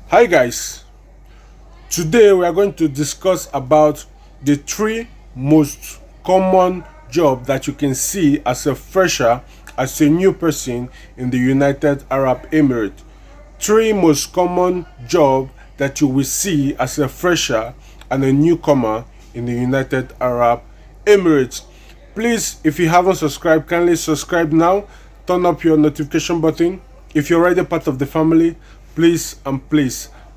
Hi guys, today we are going to discuss about the three most common job that you can see as a fresher, as a new person in the United Arab Emirates. Three most common job that you will see as a fresher and a newcomer in the United Arab Emirates. Please, if you haven't subscribed, kindly subscribe now. Turn up your notification button. If you're already part of the family, please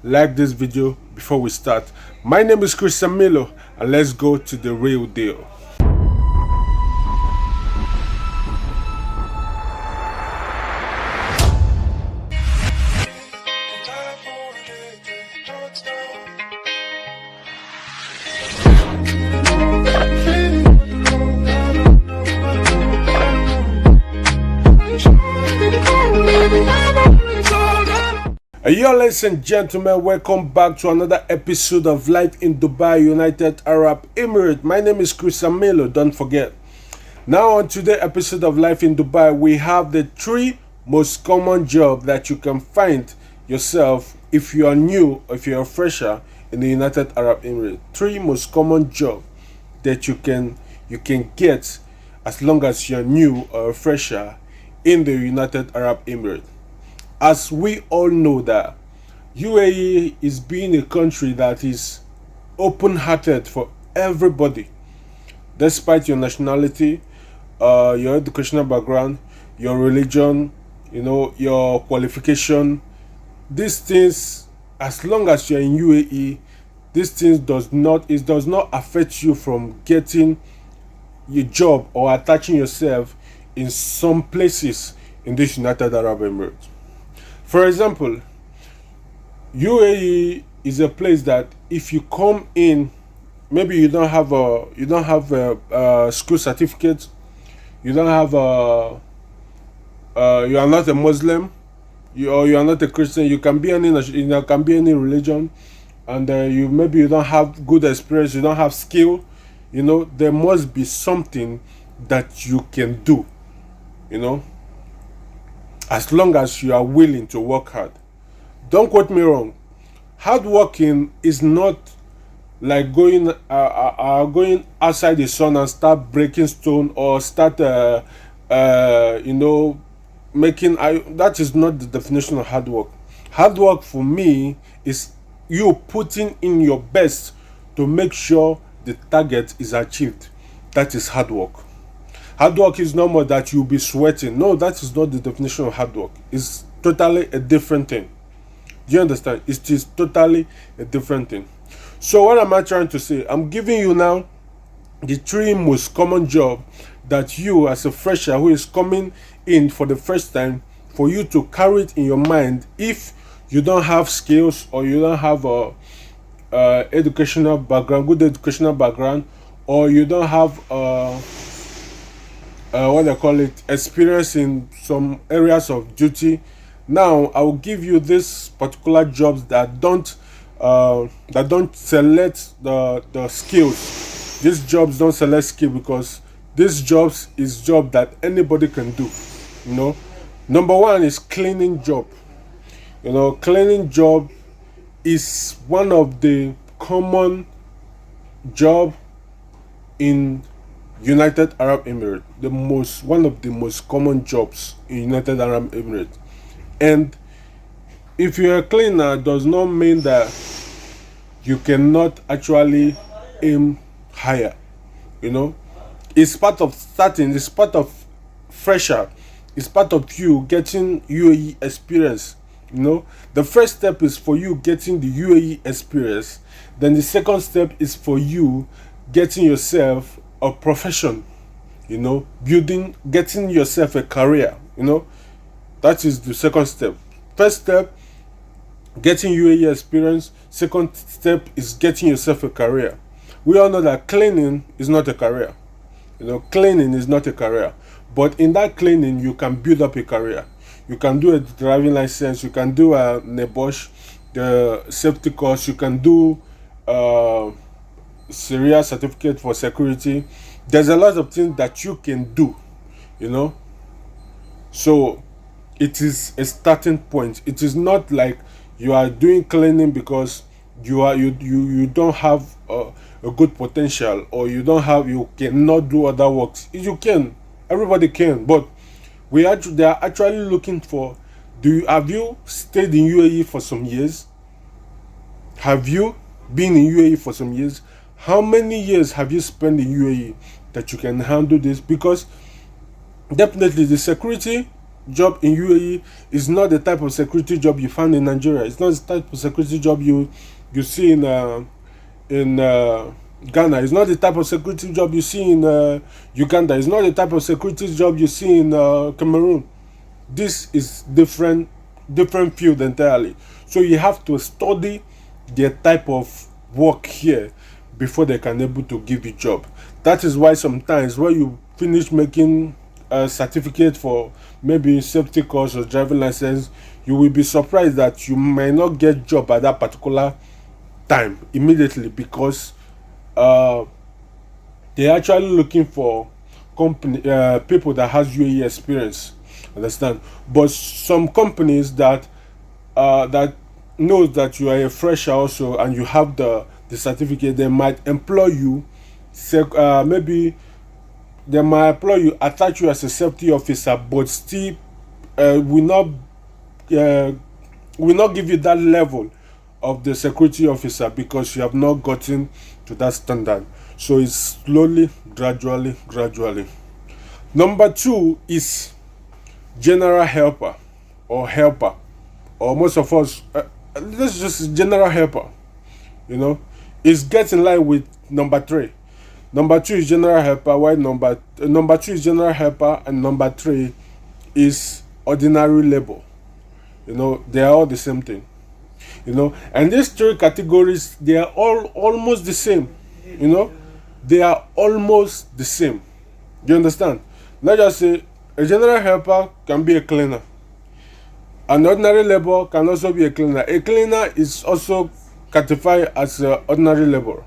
like this video before we start. My name is Emilo, and let's go to the real deal. Yo, ladies and gentlemen, welcome back to another episode of Life in Dubai, United Arab Emirates. My name is Emilo, don't forget. Now on today's episode of Life in Dubai, we have the three most common jobs that you can find yourself if you are new or if you're a fresher in the United Arab Emirates. Three most common jobs that you can get as long as you're new or a fresher in the United Arab Emirates. As we all know that UAE is being a country that is open-hearted for everybody, despite your nationality, your educational background, your religion, your qualification. These things, as long as you're in UAE, these things does not affect you from getting your job or attaching yourself in some places in this United Arab Emirates. For example, UAE is a place that if you come in, maybe you don't have a school certificate, you don't have you are not a Muslim, you are not a Christian. You can be any religion, and you don't have good experience, you don't have skill. There must be something that you can do. As long as you are willing to work hard. Don't quote me wrong. Hard working is not like going outside the sun and start breaking stone or start making. That is not the definition of hard work. Hard work for me is you putting in your best to make sure the target is achieved. That is hard work. Hard work is no more that you'll be sweating. No, that is not the definition of hard work. It's totally a different thing. Do you understand? It is totally a different thing. So what am I trying to say? I'm giving you now the three most common jobs that you, as a fresher who is coming in for the first time, for you to carry it in your mind if you don't have skills or you don't have a good educational background, or you don't have experience in some areas of duty. Now I will give you this particular jobs that don't select the skills. These jobs don't select skill because these jobs is job that anybody can do. Number one is cleaning job. Cleaning job is one of the common job in United Arab Emirates, one of the most common jobs in United Arab Emirates. And if you're a cleaner, does not mean that you cannot actually aim higher. It's part of starting, it's part of fresher, it's part of you getting UAE experience. The first step is for you getting the UAE experience. Then the second step is for you getting yourself a profession, getting yourself a career. That is the second step. First step, getting UAE experience. Second step is getting yourself a career. We all know that cleaning is not a career. Cleaning is not a career, but in that cleaning you can build up a career. You can do a driving license, you can do a NEBOSH, the safety course, you can do Syria certificate for security. There's a lot of things that you can do. So it is a starting point. It is not like you are doing cleaning because you don't have a good potential, or you cannot do other works. You can, everybody can, but they are actually looking for, have you stayed in UAE for some years? Have you been in UAE for some years? How many years have you spent in UAE that you can handle this? Because definitely the security job in UAE is not the type of security job you find in Nigeria. It's not the type of security job you see in Ghana. It's not the type of security job you see in Uganda. It's not the type of security job you see in Cameroon. This is different field entirely. So you have to study the type of work here before they can able to give you job. That is why sometimes when you finish making a certificate for maybe safety course or driving license, you will be surprised that you may not get job at that particular time immediately, because they're actually looking for people that has UAE experience. Understand? But some companies that knows that you are a fresher also and you have the certificate, they might employ you. Maybe they might employ you, attach you as a safety officer, but still will not give you that level of the security officer, because you have not gotten to that standard. So it's slowly, gradually. Number 2 is general helper, or most of us, let's just general helper. It's getting in line with number 3. Number 2 is general helper, while number 2 is general helper, and number 3 is ordinary labor. They are all the same thing. And these 3 categories, they are all almost the same. They are almost the same. Do you understand? Let's just say a general helper can be a cleaner. An ordinary labor can also be a cleaner. A cleaner is also categorized as an ordinary labor.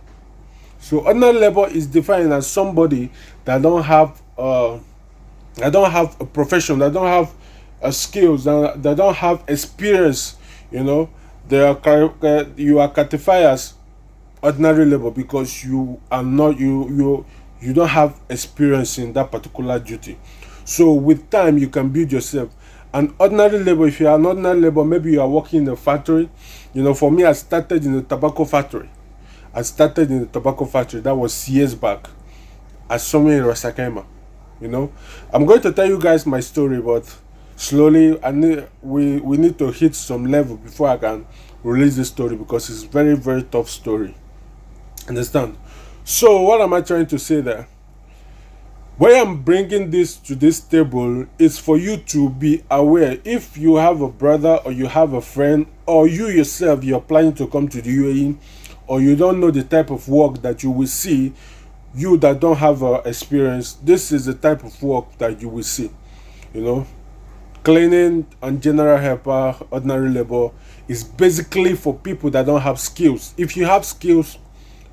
So ordinary labor is defined as somebody that don't have a profession, that don't have skills, that don't have experience. You are categorized as ordinary labor because you are not you don't have experience in that particular duty. So with time you can build yourself. An ordinary labor, if you are an ordinary labor, maybe you are working in a factory. For me, I started in a tobacco factory. That was years back, at somewhere in Rasakaima. I'm going to tell you guys my story, but slowly we need to hit some level before I can release this story, because it's very, very tough story. Understand? So what am I trying to say there? Why I'm bringing this to this table is for you to be aware. If you have a brother, or you have a friend, or you yourself, you're planning to come to the UAE, or you don't know the type of work that you will see, you that don't have experience, this is the type of work that you will see. Cleaning and general helper, ordinary labor, is basically for people that don't have skills. If you have skills,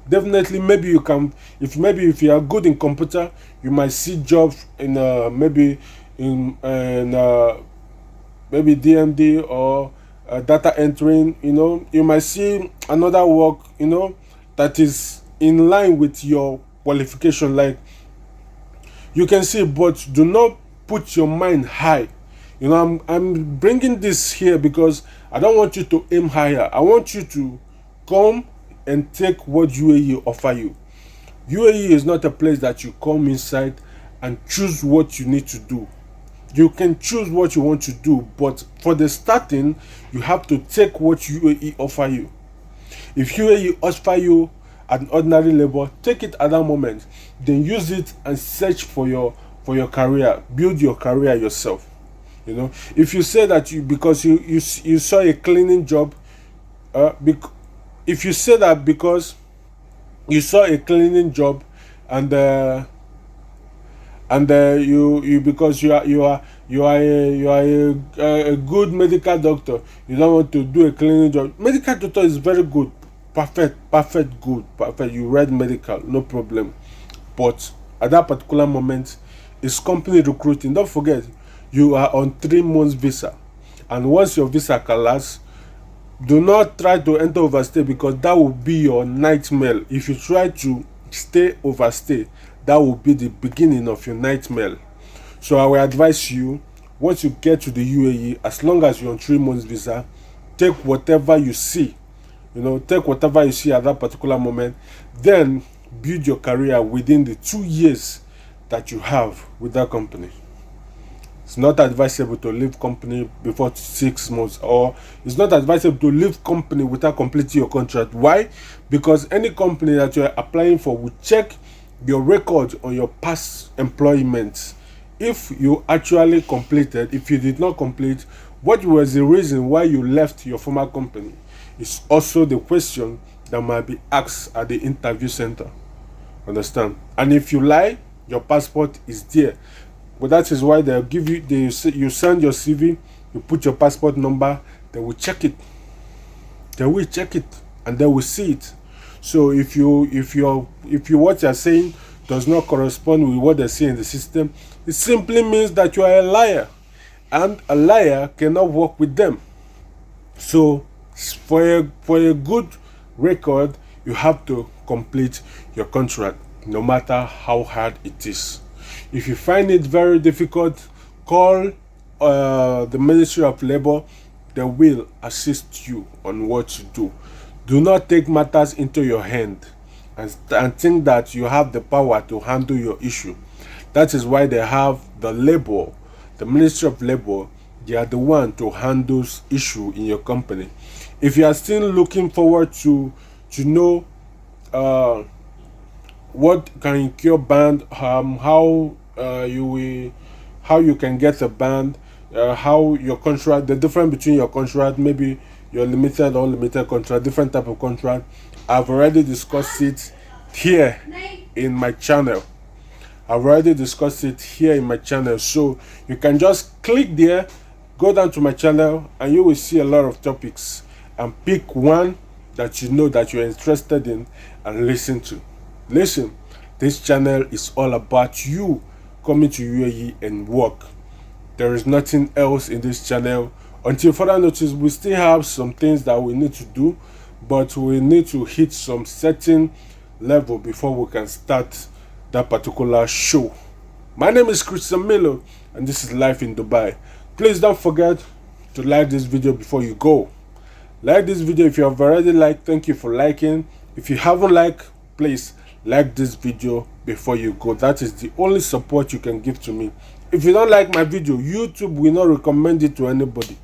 definitely maybe you can. If you are good in computer, you might see jobs in maybe DMD or data entering. You might see another work that is in line with your qualification, like you can see. But do not put your mind high. I'm bringing this here because I don't want you to aim higher. I want you to come and take what UAE offer you. UAE is not a place that you come inside and choose what you need to do. You can choose what you want to do, but for the starting, you have to take what UAE offer you. If UAE offer you an ordinary labor, take it at that moment. Then use it and search for your career. Build your career yourself. If you say that because you saw a cleaning job, if you say that because you saw a cleaning job and you because you are a good medical doctor, you don't want to do a cleaning job. Medical doctor is very good, perfect. You read medical, no problem. But at that particular moment, it's company recruiting. Don't forget, you are on 3 months visa, and once your visa can last, Do not try to enter overstay, because that will be your nightmare. If you try to overstay, that will be the beginning of your nightmare. So I will advise you, once you get to the UAE, as long as you're on 3 months visa, take whatever you see. Take whatever you see at that particular moment. Then build your career within the 2 years that you have with that company. It's not advisable to leave company before 6 months, or it's not advisable to leave company without completing your contract. Why? Because any company that you're applying for will check your record on your past employment. If you actually completed, if you did not complete, what was the reason why you left your former company? It's also the question that might be asked at the interview center. Understand? And if you lie, your passport is there. But that is why they'll give you, you send your CV, you put your passport number, they will check it. They will check it and they will see it. So if what you're saying does not correspond with what they see in the system, it simply means that you are a liar, and a liar cannot work with them. So for a good record, you have to complete your contract, no matter how hard it is. If you find it very difficult, call the Ministry of Labor. They will assist you on what to do. Do not take matters into your hand and think that you have the power to handle your issue. That is why they have the Ministry of Labor. They are the one to handle issue in your company. If you are still looking forward to know what can incur band, how you can get a band, how your contract, the difference between your contract, maybe your limited or unlimited contract, different type of contract. I've already discussed it here in my channel. So you can just click there, go down to my channel, and you will see a lot of topics, and pick one that you know that you're interested in and listen to. Listen, this channel is all about you coming to UAE and work. There is nothing else in this channel. Until further notice, we still have some things that we need to do, but we need to hit some certain level before we can start that particular show. My name is Emilo, and this is Life in Dubai. Please don't forget to like this video before you go. Like this video. If you have already liked, thank you for liking. If you haven't liked, please like this video before you go. That is the only support you can give to me. If you don't like my video, YouTube will not recommend it to anybody.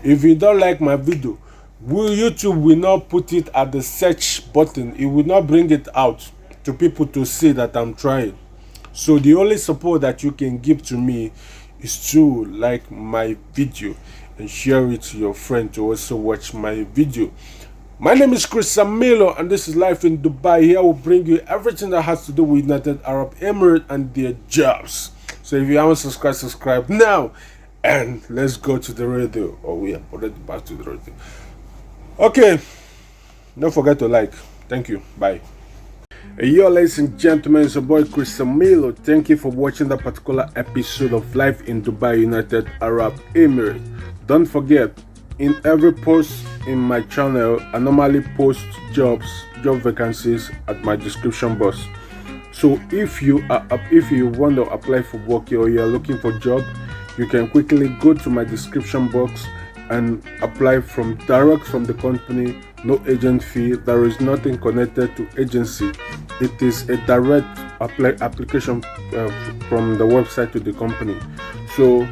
If you don't like my video, YouTube will not put it at the search button. It will not bring it out to people to see that I'm trying. So the only support that you can give to me is to like my video and share it to your friend to also watch my video. My name is Emilo, and this is Life in Dubai. Here I will bring you everything that has to do with United Arab Emirates and their jobs. So if you haven't subscribed, subscribe now. And let's go to the radio. Oh, we are already back to the radio. Okay. Don't forget to like. Thank you. Bye. Hey, yo, ladies and gentlemen, it's your boy Emilo. Thank you for watching that particular episode of Life in Dubai, United Arab Emirates. Don't forget, in every post in my channel, I normally post job vacancies at my description box. So if you want to apply for work or you are looking for a job, you can quickly go to my description box and apply direct from the company. No agent fee. There is nothing connected to agency. It is a direct application from the website to the company. So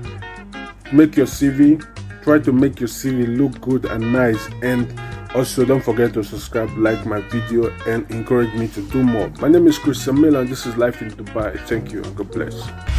make your CV. Try to make your CV look good and nice, and also don't forget to subscribe, like my video, and encourage me to do more. My name is Emilo, and this is Life in Dubai. Thank you and God bless.